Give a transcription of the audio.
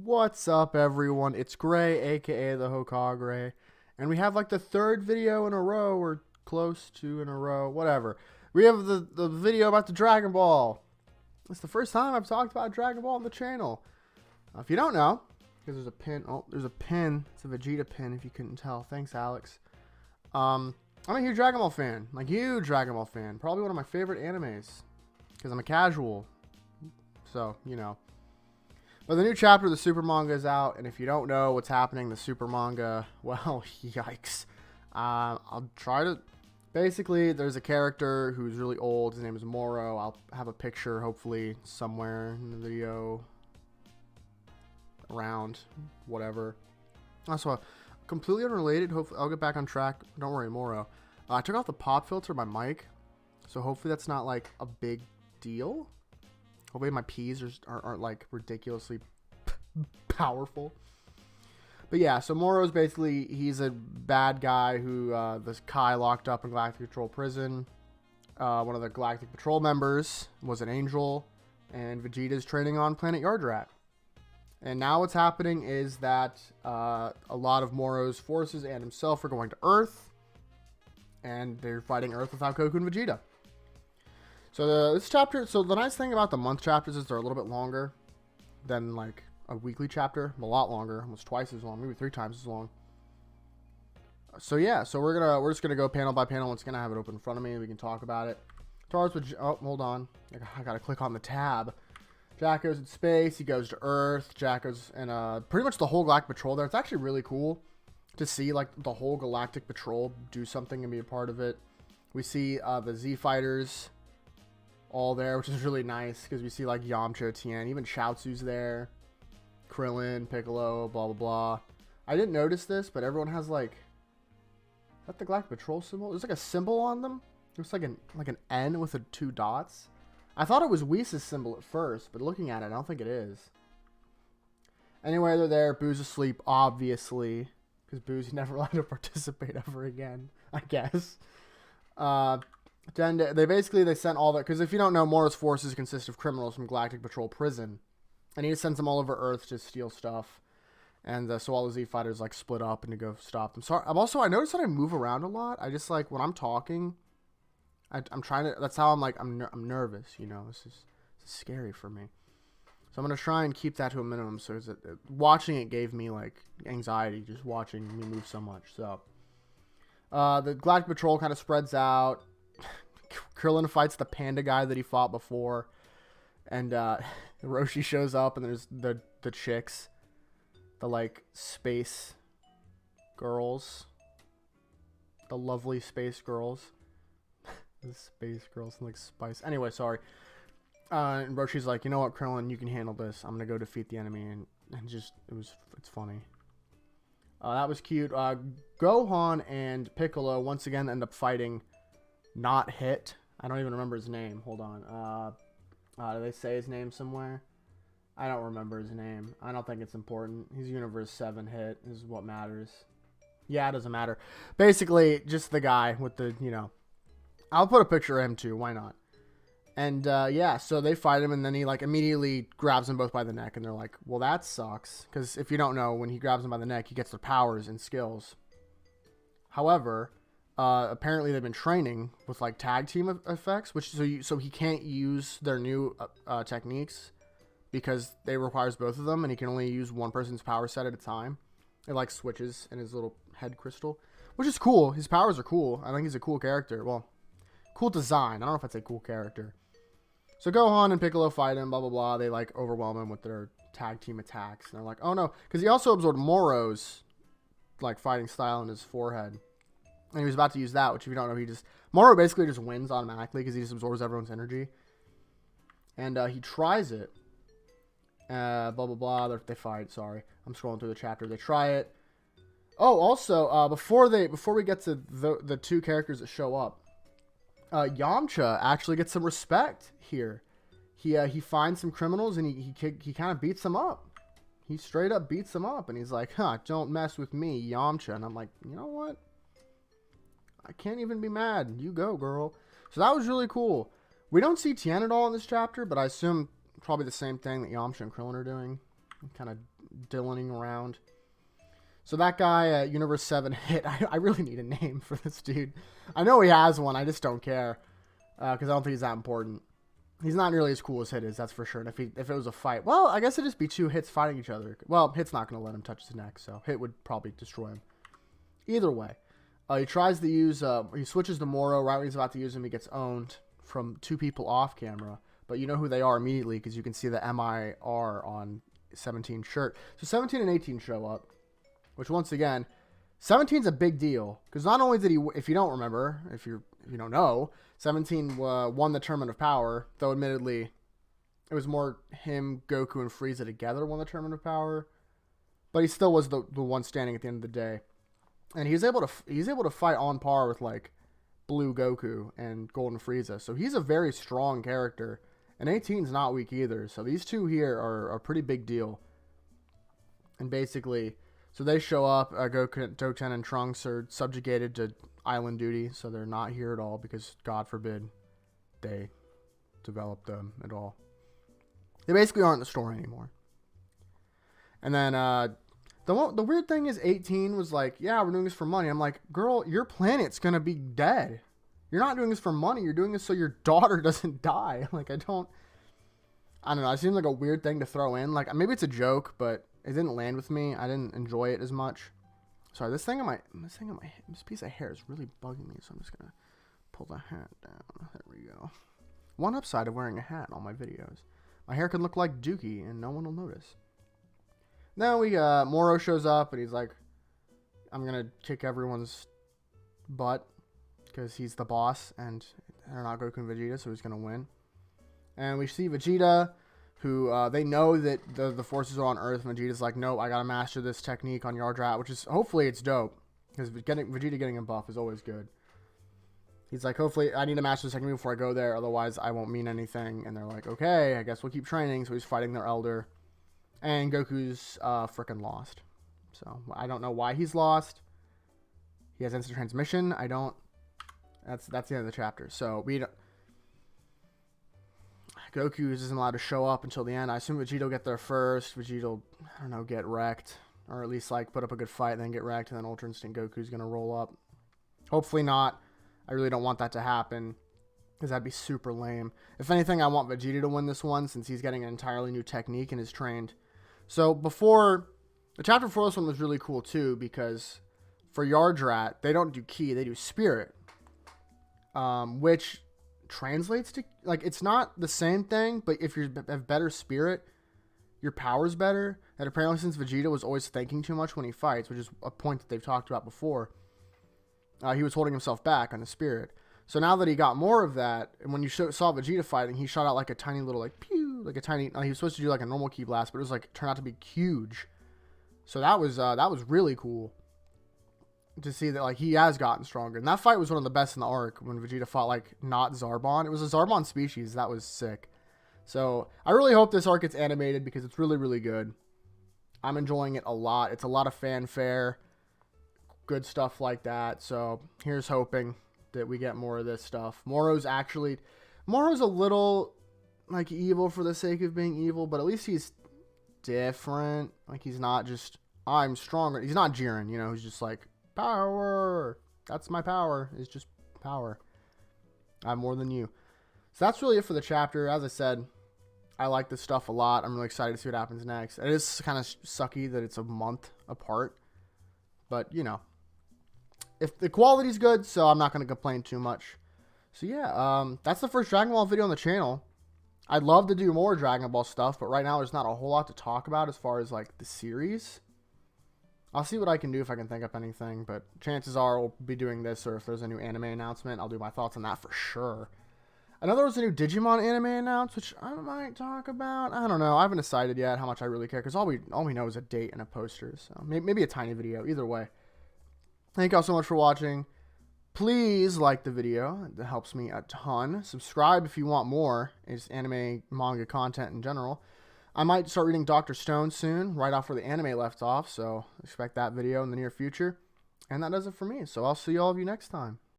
What's up, everyone? It's Gray, aka the Hokagray, and we have like the third video in a row, or close to in a row, whatever. We have the video about the Dragon Ball. It's the first time I've talked about Dragon Ball on the channel. If you don't know, because there's a pin. Oh, there's a pin. It's a Vegeta pin. If you couldn't tell, thanks, Alex. I'm a huge Dragon Ball fan. Like huge Dragon Ball fan. Probably one of my favorite animes, because I'm a casual. So you know. But the new chapter of the Super Manga is out, and if you don't know what's happening, the Super Manga, well, yikes. I'll try to... Basically, there's a character who's really old. His name is Moro. I'll have a picture, hopefully, somewhere in the video. Around. Whatever. Also, completely unrelated. Hopefully, I'll get back on track. Don't worry, Moro. I took off the pop filter of my mic, so hopefully that's not, like, a big deal. Hopefully my P's aren't like ridiculously powerful. But yeah, so Moro's basically, he's a bad guy who this Kai locked up in Galactic Patrol prison. One of the Galactic Patrol members was an angel, and Vegeta's training on planet Yardrat. And now what's happening is that a lot of Moro's forces and himself are going to Earth, and they're fighting Earth without Goku and Vegeta. So this chapter, so the nice thing about the month chapters is they're a little bit longer than like a weekly chapter. A lot longer, almost twice as long, maybe 3 times as long. So yeah, so we're just gonna go panel by panel. It's gonna have it open in front of me. We can talk about it. Starts with, oh, hold on, I gotta click on the tab. Jack goes in space. He goes to Earth. Jack goes in pretty much the whole Galactic Patrol there. It's actually really cool to see like the whole Galactic Patrol do something and be a part of it. We see the Z Fighters all there, which is really nice because we see like Yamcha, Tien, even Chaozu's there, Krillin, Piccolo, blah blah blah. I didn't notice this, but everyone has like, is that the Galactic Patrol symbol? There's like a symbol on them. It looks like an N with 2 dots. I thought it was Whis' symbol at first, but looking at it, I don't think it is. Anyway, they're there. Boo's asleep, obviously, because Boo's never allowed to participate ever again, I guess. Then they sent all that, because if you don't know, Moro's forces consist of criminals from Galactic Patrol prison, and he just sends them all over Earth to steal stuff, and so all the Z Fighters like split up and to go stop them. So I noticed that I move around a lot. I just like when I'm talking, I'm trying to. That's how I'm like I'm nervous. You know, this is scary for me. So I'm gonna try and keep that to a minimum. So watching it gave me like anxiety just watching me move so much. So the Galactic Patrol kind of spreads out. Krillin fights the panda guy that he fought before, and Roshi shows up, and there's the chicks, the like space girls, the lovely space girls. The space girls like spice. Anyway, sorry. And Roshi's like, you know what, Krillin, you can handle this. I'm gonna go defeat the enemy, and just it's funny. That was cute. Gohan and Piccolo once again end up fighting. Not Hit. I don't even remember his name. Hold on. Do they say his name somewhere? I don't remember his name. I don't think it's important. He's Universe 7 Hit is what matters. Yeah, it doesn't matter. Basically, just the guy with the, you know. I'll put a picture of him too. Why not? And, yeah, so they fight him, and then he, like, immediately grabs them both by the neck, and they're like, well, that sucks. Because if you don't know, when he grabs them by the neck, he gets their powers and skills. However... apparently they've been training with like tag team effects, which so he can't use their new techniques because they requires both of them, and he can only use one person's power set at a time. It like switches in his little head crystal, which is cool. His powers are cool. I think he's a cool character. Well, cool design. I don't know if I'd say cool character. So Gohan and Piccolo fight him, blah blah blah. They like overwhelm him with their tag team attacks, and they're like, oh no, because he also absorbed Moro's like fighting style in his forehead. And he was about to use that, which if you don't know, Moro basically just wins automatically because he just absorbs everyone's energy. And he tries it. Blah, blah, blah. They fight. Sorry. I'm scrolling through the chapter. They try it. Oh, also, before we get to the 2 characters that show up, Yamcha actually gets some respect here. He finds some criminals and he kind of beats them up. He straight up beats them up. And he's like, don't mess with me, Yamcha. And I'm like, you know what? I can't even be mad. You go, girl. So that was really cool. We don't see Tien at all in this chapter, but I assume probably the same thing that Yamcha and Krillin are doing. Kind of dillaning around. So that guy, Universe 7 Hit, I really need a name for this dude. I know he has one, I just don't care. Because I don't think he's that important. He's not nearly as cool as Hit is, that's for sure. And if it was a fight, well, I guess it'd just be two Hits fighting each other. Well, Hit's not going to let him touch his neck, so Hit would probably destroy him. Either way, he tries to use, he switches to Moro. Right when he's about to use him, he gets owned from two people off camera. But you know who they are immediately because you can see the MIR on 17's shirt. So 17 and 18 show up, which once again, 17's a big deal because not only did he, if you don't remember, if you don't know, 17 won the Tournament of Power, though admittedly it was more him, Goku, and Frieza together won the Tournament of Power, but he still was the one standing at the end of the day, and he's able to fight on par with like Blue Goku and Golden Frieza, so he's a very strong character, and 18's not weak either. So these two here are a pretty big deal, and basically, so they show up. Goku, Goten, and Trunks are subjugated to island duty, so they're not here at all because God forbid they develop them at all. They basically aren't in the story anymore. And then the weird thing is 18 was like, yeah, we're doing this for money. I'm like, girl, your planet's gonna be dead. You're not doing this for money. You're doing this so your daughter doesn't die. Like, I don't know. It seems like a weird thing to throw in. Like, maybe it's a joke, but it didn't land with me. I didn't enjoy it as much. Sorry, this piece of hair is really bugging me, so I'm just gonna pull the hat down. There we go. One upside of wearing a hat in all my videos. My hair can look like Dookie, and no one will notice. Now Moro shows up, and he's like, I'm gonna kick everyone's butt, because he's the boss, and they're not Goku and Vegeta, so he's gonna win. And we see Vegeta, who they know that the forces are on Earth, and Vegeta's like, nope, I gotta master this technique on Yardrat, which is, hopefully it's dope, because Vegeta getting a buff is always good. He's like, hopefully, I need to master this technique before I go there, otherwise I won't mean anything. And they're like, okay, I guess we'll keep training. So he's fighting their elder, and Goku's frickin' lost. So I don't know why he's lost. He has instant transmission. That's the end of the chapter. So Goku isn't allowed to show up until the end. I assume Vegeta will get there first. Vegeta will, I don't know, get wrecked. Or at least, like, put up a good fight and then get wrecked. And then Ultra Instinct Goku's going to roll up. Hopefully not. I really don't want that to happen, because that'd be super lame. If anything, I want Vegeta to win this one, since he's getting an entirely new technique and is trained. So the chapter before this one was really cool, too, because for Yardrat, they don't do Ki, they do Spirit. Which translates to, like, it's not the same thing, but if you have better Spirit, your power's better. And apparently, since Vegeta was always thinking too much when he fights, which is a point that they've talked about before, he was holding himself back on the Spirit. So now that he got more of that, and when you saw Vegeta fighting, he shot out like a tiny little, like, pew, like a tiny, he was supposed to do like a normal Ki blast, but it was like, turned out to be huge. So that was really cool to see that, like, he has gotten stronger. And that fight was one of the best in the arc, when Vegeta fought, like, not Zarbon. It was a Zarbon species. That was sick. So I really hope this arc gets animated, because it's really, really good. I'm enjoying it a lot. It's a lot of fanfare, good stuff like that. So here's hoping that we get more of this stuff. Moro's a little, like, evil for the sake of being evil, but at least he's different. Like, he's not just, I'm stronger. He's not Jiren, you know, who's just like, power. That's my power. It's just power. I have more than you. So that's really it for the chapter. As I said, I like this stuff a lot. I'm really excited to see what happens next. It is kind of sucky that it's a month apart, but, you know, if the quality's good, so I'm not going to complain too much. So yeah, that's the first Dragon Ball video on the channel. I'd love to do more Dragon Ball stuff, but right now there's not a whole lot to talk about as far as, like, the series. I'll see what I can do if I can think up anything, but chances are we'll be doing this, or if there's a new anime announcement, I'll do my thoughts on that for sure. I know there was a new Digimon anime announced, which I might talk about. I don't know. I haven't decided yet how much I really care, because all we know is a date and a poster, so maybe a tiny video. Either way. Thank y'all so much for watching. Please like the video. That helps me a ton. Subscribe if you want more. It's anime, manga content in general. I might start reading Dr. Stone soon, right off where the anime left off, so expect that video in the near future. And that does it for me, so I'll see all of you next time.